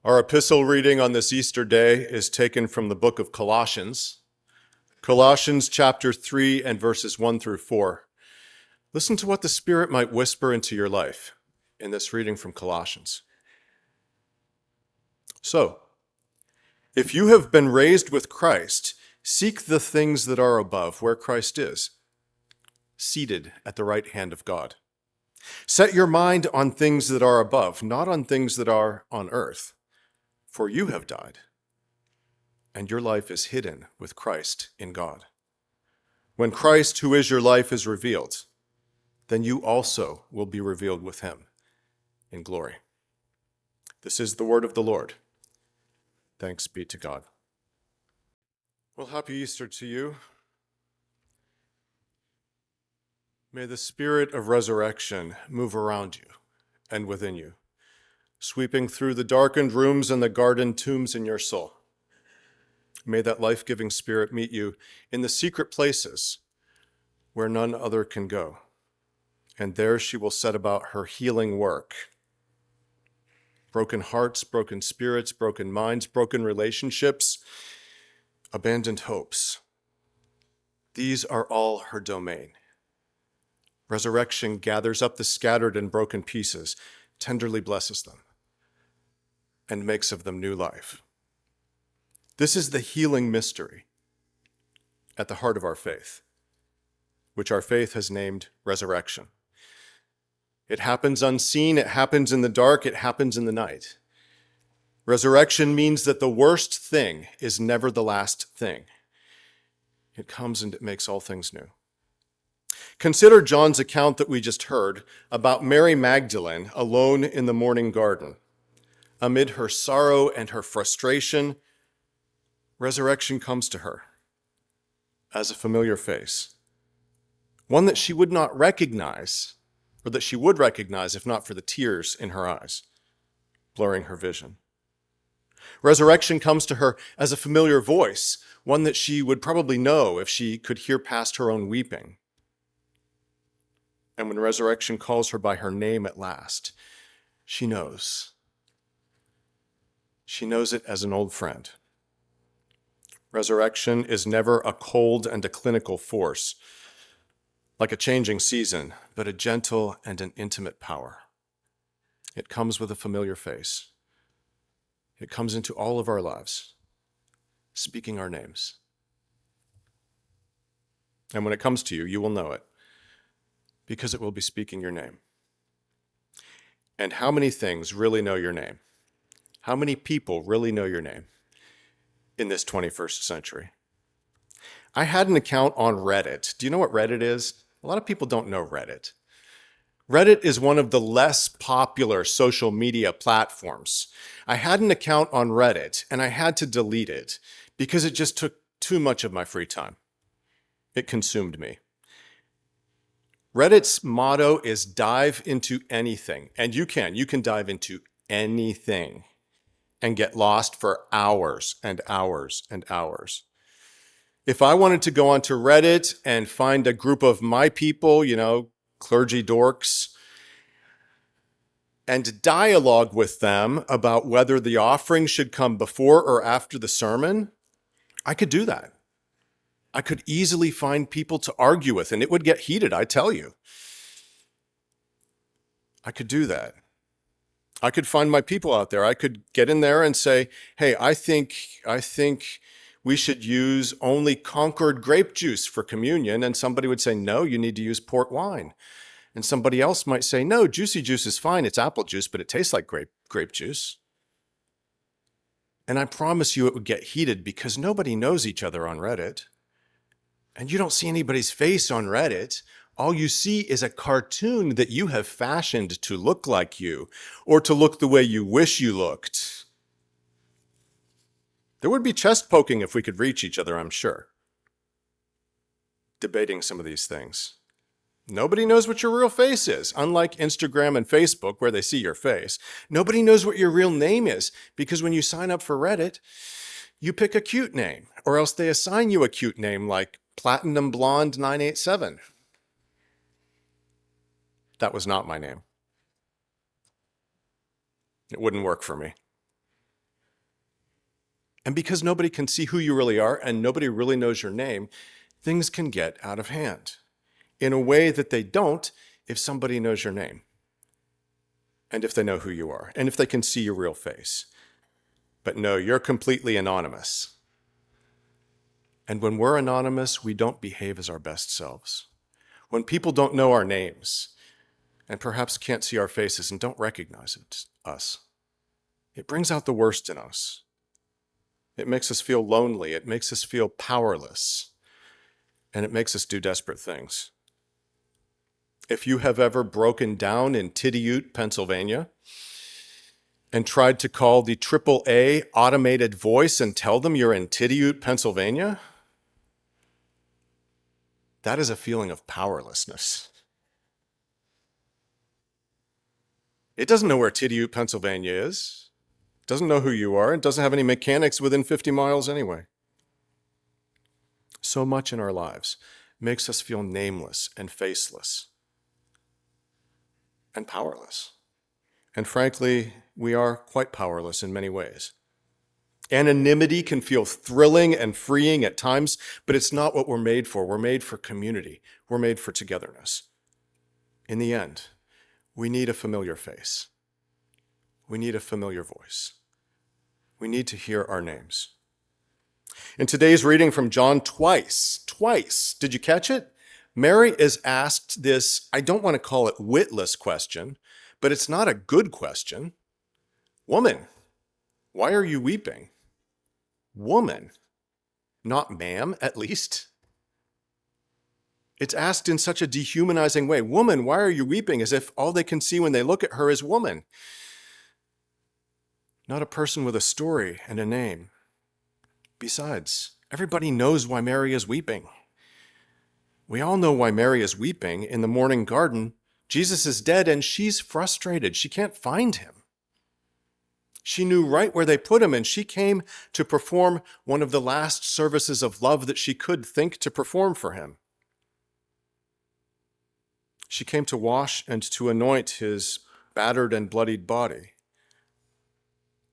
Our epistle reading on this Easter day is taken from the book of Colossians, Colossians chapter 3 and verses 1 through 4. Listen to what the Spirit might whisper into your life in this reading from Colossians. So, if you have been raised with Christ, seek the things that are above, where Christ is, seated at the right hand of God. Set your mind on things that are above, not on things that are on earth. For you have died, and your life is hidden with Christ in God. When Christ, who is your life, is revealed, then you also will be revealed with him in glory. This is the word of the Lord. Thanks be to God. Well, happy Easter to you. May the Spirit of resurrection move around you and within you, sweeping through the darkened rooms and the garden tombs in your soul. May that life-giving Spirit meet you in the secret places where none other can go, and there she will set about her healing work. Broken hearts, broken spirits, broken minds, broken relationships, abandoned hopes. These are all her domain. Resurrection gathers up the scattered and broken pieces, tenderly blesses them, and makes of them new life. This is the healing mystery at the heart of our faith, which our faith has named resurrection. It happens unseen, it happens in the dark, it happens in the night. Resurrection means that the worst thing is never the last thing. It comes and it makes all things new. Consider John's account that we just heard about Mary Magdalene alone in the morning garden. Amid her sorrow and her frustration, resurrection comes to her as a familiar face, one that she would not recognize, or that she would recognize if not for the tears in her eyes, blurring her vision. Resurrection comes to her as a familiar voice, one that she would probably know if she could hear past her own weeping. And when resurrection calls her by her name at last, she knows. She knows it as an old friend. Resurrection is never a cold and a clinical force, like a changing season, but a gentle and an intimate power. It comes with a familiar face. It comes into all of our lives, speaking our names. And when it comes to you, you will know it, because it will be speaking your name. And how many things really know your name? How many people really know your name in this 21st century? I had an account on Reddit. Do you know what Reddit is? A lot of people don't know Reddit. Reddit is one of the less popular social media platforms. I had an account on Reddit and I had to delete it because it just took too much of my free time. It consumed me. Reddit's motto is dive into anything, and you can dive into anything and get lost for hours and hours and hours. If I wanted to go onto Reddit and find a group of my people, clergy dorks, and dialogue with them about whether the offering should come before or after the sermon, I could do that. I could easily find people to argue with, and it would get heated, I tell you. I could do that. I could find my people out there. I could get in there and say, hey, I think we should use only Concord grape juice for communion. And somebody would say, no, you need to use port wine. And somebody else might say, no, juicy juice is fine. It's apple juice, but it tastes like grape juice. And I promise you it would get heated because nobody knows each other on Reddit. And you don't see anybody's face on Reddit. All you see is a cartoon that you have fashioned to look like you or to look the way you wish you looked. There would be chest poking if we could reach each other, I'm sure, debating some of these things. Nobody knows what your real face is, unlike Instagram and Facebook where they see your face. Nobody knows what your real name is because when you sign up for Reddit, you pick a cute name, or else they assign you a cute name like Platinum Blonde 987. That was not my name. It wouldn't work for me. And because nobody can see who you really are and nobody really knows your name, things can get out of hand in a way that they don't if somebody knows your name and if they know who you are and if they can see your real face. But no, you're completely anonymous. And when we're anonymous, we don't behave as our best selves. When people don't know our names and perhaps can't see our faces and don't recognize us, it brings out the worst in us. It makes us feel lonely. It makes us feel powerless. And it makes us do desperate things. If you have ever broken down in Tiddiout, Pennsylvania, and tried to call the AAA automated voice and tell them you're in Tiddiout, Pennsylvania, that is a feeling of powerlessness. It doesn't know where Tiddiout, Pennsylvania is. It doesn't know who you are. It doesn't have any mechanics within 50 miles anyway. So much in our lives makes us feel nameless and faceless and powerless. And frankly, we are quite powerless in many ways. Anonymity can feel thrilling and freeing at times, but it's not what we're made for. We're made for community. We're made for togetherness. In the end, we need a familiar face. We need a familiar voice. We need to hear our names. In today's reading from John, twice, did you catch it? Mary is asked this, I don't want to call it witless question, but it's not a good question. Woman, why are you weeping? Woman, not ma'am, at least. It's asked in such a dehumanizing way. Woman, why are you weeping? As if all they can see when they look at her is woman. Not a person with a story and a name. Besides, everybody knows why Mary is weeping. We all know why Mary is weeping. In the morning garden, Jesus is dead and she's frustrated. She can't find him. She knew right where they put him, and she came to perform one of the last services of love that she could think to perform for him. She came to wash and to anoint his battered and bloodied body.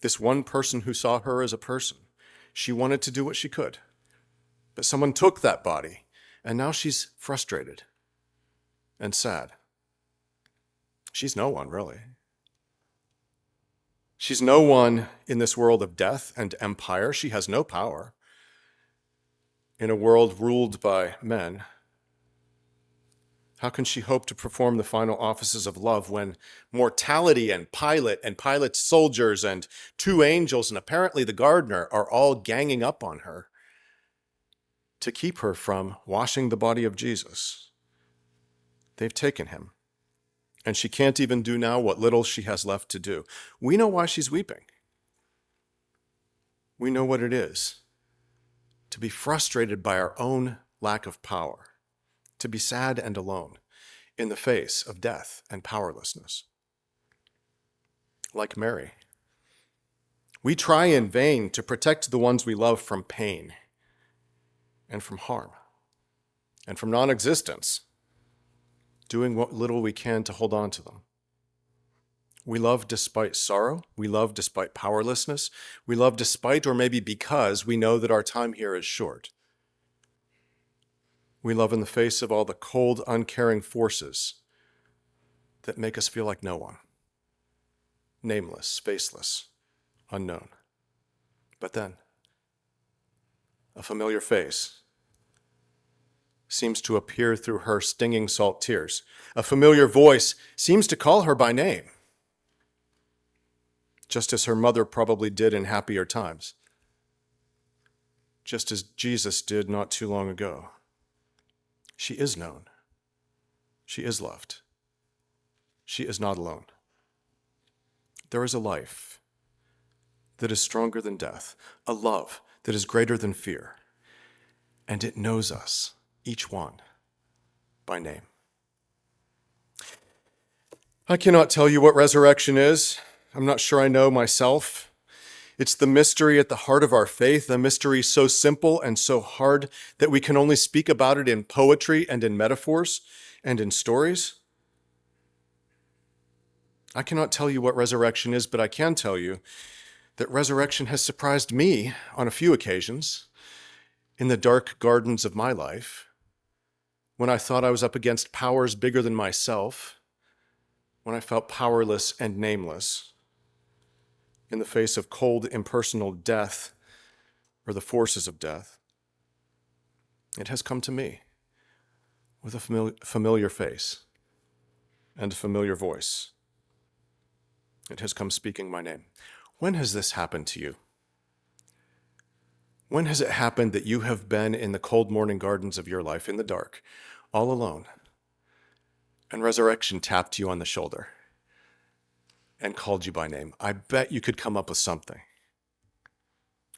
This one person who saw her as a person, she wanted to do what she could. But someone took that body, and now she's frustrated and sad. She's no one, really. She's no one in this world of death and empire. She has no power in a world ruled by men. How can she hope to perform the final offices of love when mortality and Pilate's soldiers and two angels and apparently the gardener are all ganging up on her to keep her from washing the body of Jesus? They've taken him, and she can't even do now what little she has left to do. We know why she's weeping. We know what it is to be frustrated by our own lack of power, to be sad and alone in the face of death and powerlessness. Like Mary, we try in vain to protect the ones we love from pain and from harm and from non-existence, doing what little we can to hold on to them. We love despite sorrow. We love despite powerlessness. We love despite, or maybe because, we know that our time here is short. We love in the face of all the cold, uncaring forces that make us feel like no one. Nameless, faceless, unknown. But then, a familiar face seems to appear through her stinging salt tears. A familiar voice seems to call her by name, just as her mother probably did in happier times, just as Jesus did not too long ago. She is known. She is loved. She is not alone. There is a life that is stronger than death, a love that is greater than fear, and it knows us, each one, by name. I cannot tell you what resurrection is. I'm not sure I know myself. It's the mystery at the heart of our faith, a mystery so simple and so hard that we can only speak about it in poetry and in metaphors and in stories. I cannot tell you what resurrection is, but I can tell you that resurrection has surprised me on a few occasions in the dark gardens of my life, when I thought I was up against powers bigger than myself, when I felt powerless and nameless, in the face of cold, impersonal death or the forces of death. It has come to me with a familiar face and a familiar voice. It has come speaking my name. When has this happened to you? When has it happened that you have been in the cold morning gardens of your life in the dark, all alone, and resurrection tapped you on the shoulder and called you by name? I bet you could come up with something.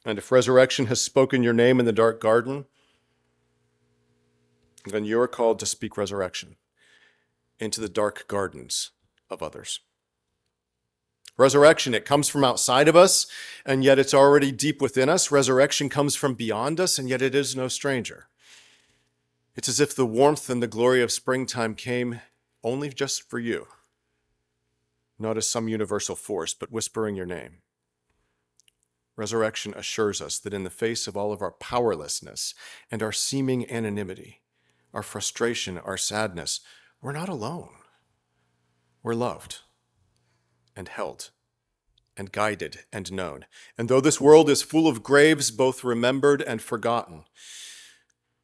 And if resurrection has spoken your name in the dark garden, then you are called to speak resurrection into the dark gardens of others. Resurrection, it comes from outside of us, and yet it's already deep within us. Resurrection comes from beyond us, and yet it is no stranger. It's as if the warmth and the glory of springtime came only just for you, not as some universal force, but whispering your name. Resurrection assures us that in the face of all of our powerlessness and our seeming anonymity, our frustration, our sadness, we're not alone. We're loved and held and guided and known. And though this world is full of graves, both remembered and forgotten,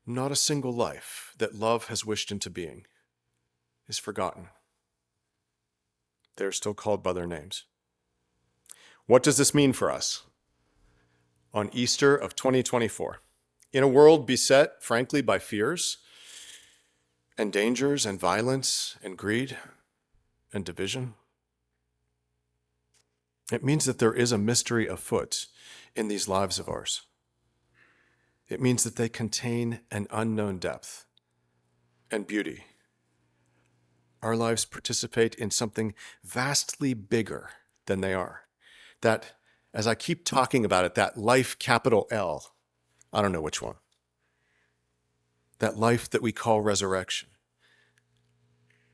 not a single life that love has wished into being is forgotten. They're still called by their names. What does this mean for us on Easter of 2024? In a world beset, frankly, by fears and dangers and violence and greed and division, it means that there is a mystery afoot in these lives of ours. It means that they contain an unknown depth and beauty. Our lives participate in something vastly bigger than they are. That, as I keep talking about it, that life, capital L, I don't know which one, that life that we call resurrection.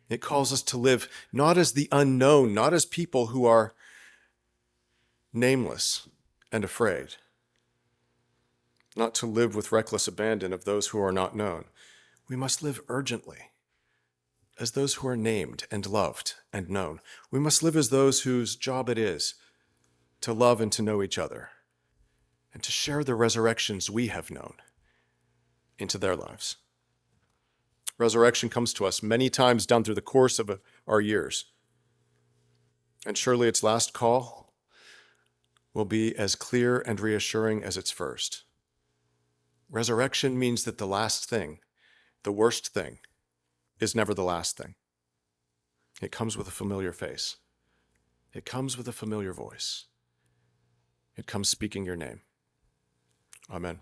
It calls us to live not as the unknown, not as people who are nameless and afraid, not to live with reckless abandon of those who are not known. We must live urgently as those who are named and loved and known. We must live as those whose job it is to love and to know each other and to share the resurrections we have known into their lives. Resurrection comes to us many times down through the course of our years. And surely its last call will be as clear and reassuring as its first. Resurrection means that the last thing, the worst thing, is never the last thing. It comes with a familiar face. It comes with a familiar voice. It comes speaking your name. Amen.